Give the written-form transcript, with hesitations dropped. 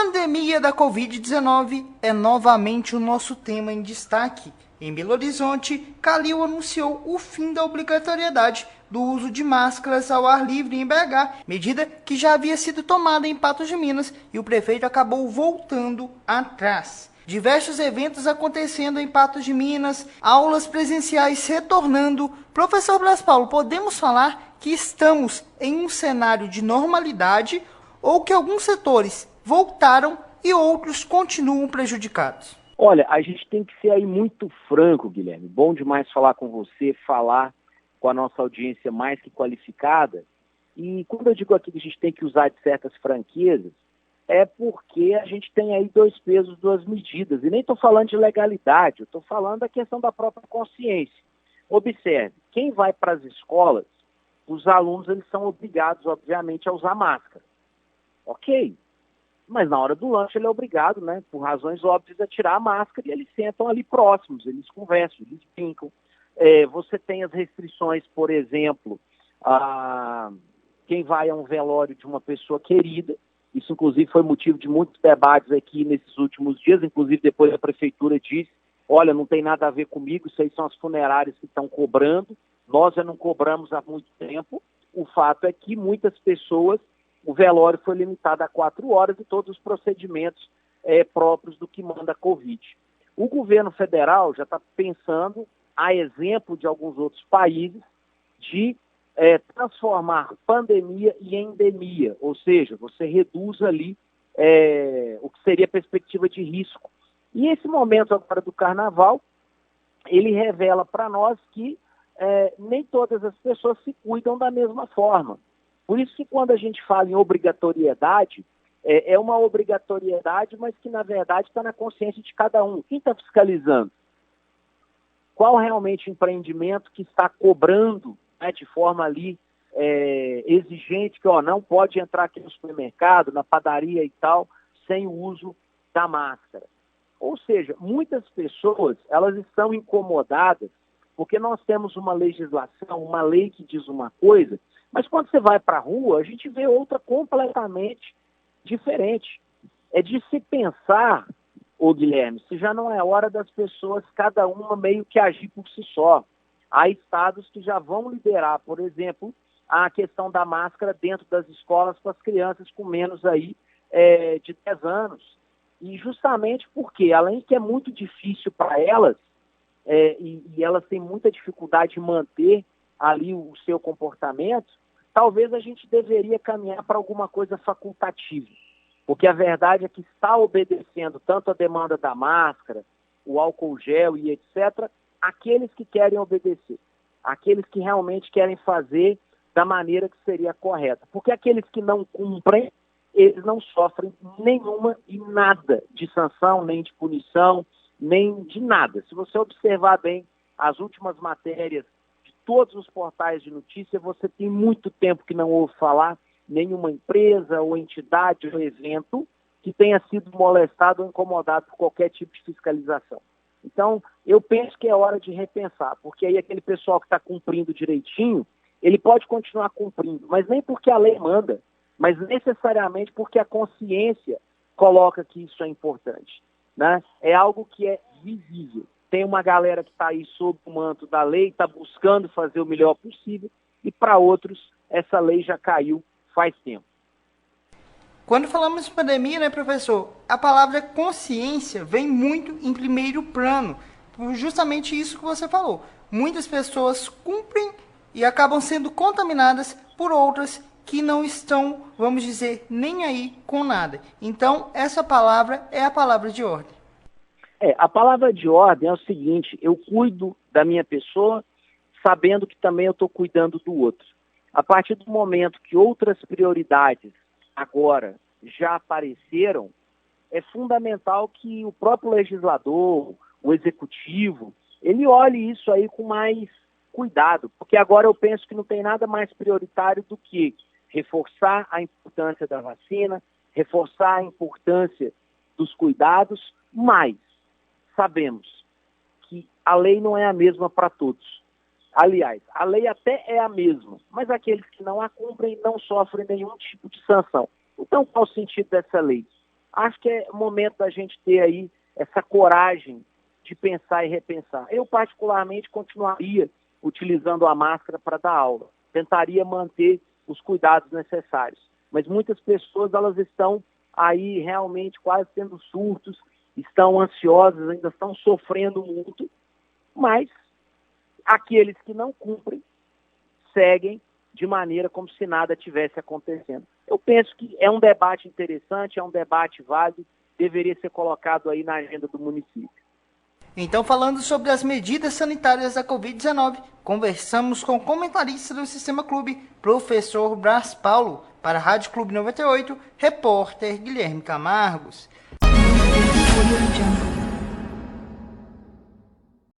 Pandemia da Covid-19 é novamente o nosso tema em destaque. Em Belo Horizonte, Calil anunciou o fim da obrigatoriedade do uso de máscaras ao ar livre em BH, medida que já havia sido tomada em Patos de Minas e o prefeito acabou voltando atrás. Diversos eventos acontecendo em Patos de Minas, aulas presenciais retornando. Professor Blas Paulo, podemos falar que estamos em um cenário de normalidade ou que alguns setores voltaram e outros continuam prejudicados? Olha, a gente tem que ser aí muito franco, Guilherme. Bom demais falar com você, falar com a nossa audiência mais que qualificada. E quando eu digo aqui que a gente tem que usar de certas franquezas, é porque a gente tem aí 2 pesos, 2 medidas. E nem estou falando de legalidade, eu estou falando da questão da própria consciência. Observe, quem vai para as escolas, os alunos eles são obrigados, obviamente, a usar máscara. Ok, mas na hora do lanche ele é obrigado, né, por razões óbvias, a tirar a máscara e eles sentam ali próximos, eles conversam, eles brincam. Você tem as restrições, por exemplo, quem vai a um velório de uma pessoa querida, isso inclusive foi motivo de muitos debates aqui nesses últimos dias, inclusive depois a prefeitura disse, olha, não tem nada a ver comigo, isso aí são as funerárias que estão cobrando, nós já não cobramos há muito tempo, o fato é que muitas pessoas, o velório foi limitado a 4 horas e todos os procedimentos próprios do que manda a Covid. O governo federal já está pensando, a exemplo de alguns outros países, de transformar pandemia em endemia, ou seja, você reduz ali o que seria a perspectiva de risco. E esse momento agora do carnaval, ele revela para nós que nem todas as pessoas se cuidam da mesma forma. Por isso que quando a gente fala em obrigatoriedade, é uma obrigatoriedade, mas que na verdade está na consciência de cada um. Quem está fiscalizando? Qual realmente o empreendimento que está cobrando, né, de forma ali exigente, que não pode entrar aqui no supermercado, na padaria e tal, sem o uso da máscara. Ou seja, muitas pessoas elas estão incomodadas porque nós temos uma legislação, uma lei que diz uma coisa, mas quando você vai para a rua, a gente vê outra completamente diferente. É de se pensar, Guilherme, se já não é hora das pessoas, cada uma meio que agir por si só. Há estados que já vão liberar, por exemplo, a questão da máscara dentro das escolas para as crianças com menos aí, de 10 anos. E justamente porque, além que é muito difícil para elas, e elas têm muita dificuldade de manter ali o seu comportamento, talvez a gente deveria caminhar para alguma coisa facultativa. Porque a verdade é que está obedecendo tanto a demanda da máscara, o álcool gel e etc., aqueles que querem obedecer, aqueles que realmente querem fazer da maneira que seria correta. Porque aqueles que não cumprem, eles não sofrem nenhuma e nada de sanção, nem de punição, nem de nada. Se você observar bem as últimas matérias de todos os portais de notícia, você tem muito tempo que não ouve falar nenhuma empresa ou entidade ou evento que tenha sido molestado ou incomodado por qualquer tipo de fiscalização. Então, eu penso que é hora de repensar, porque aí aquele pessoal que está cumprindo direitinho, ele pode continuar cumprindo, mas nem porque a lei manda, mas necessariamente porque a consciência coloca que isso é importante, né? É algo que é visível. Tem uma galera que está aí sob o manto da lei, está buscando fazer o melhor possível, e para outros, essa lei já caiu faz tempo. Quando falamos de pandemia, né, professor, a palavra consciência vem muito em primeiro plano, por justamente isso que você falou. Muitas pessoas cumprem e acabam sendo contaminadas por outras que não estão, vamos dizer, nem aí com nada. Então, essa palavra é a palavra de ordem. A palavra de ordem é o seguinte: eu cuido da minha pessoa, sabendo que também eu estou cuidando do outro. A partir do momento que outras prioridades agora já apareceram, é fundamental que o próprio legislador, o executivo, ele olhe isso aí com mais cuidado, porque agora eu penso que não tem nada mais prioritário do que reforçar a importância da vacina, reforçar a importância dos cuidados, mas sabemos que a lei não é a mesma para todos. Aliás, a lei até é a mesma, mas aqueles que não a cumprem não sofrem nenhum tipo de sanção. Então, qual o sentido dessa lei? acho que é momento da gente ter aí essa coragem de pensar e repensar. Eu, particularmente, continuaria utilizando a máscara para dar aula. Tentaria manter os cuidados necessários. Mas muitas pessoas, elas estão aí realmente quase tendo surtos, estão ansiosas, ainda estão sofrendo muito, mas aqueles que não cumprem seguem de maneira como se nada tivesse acontecendo. Eu penso que é um debate interessante, é um debate válido, deveria ser colocado aí na agenda do município. Então, falando sobre as medidas sanitárias da Covid-19, conversamos com o comentarista do Sistema Clube, professor Brás Paulo, para a Rádio Clube 98, repórter Guilherme Camargos.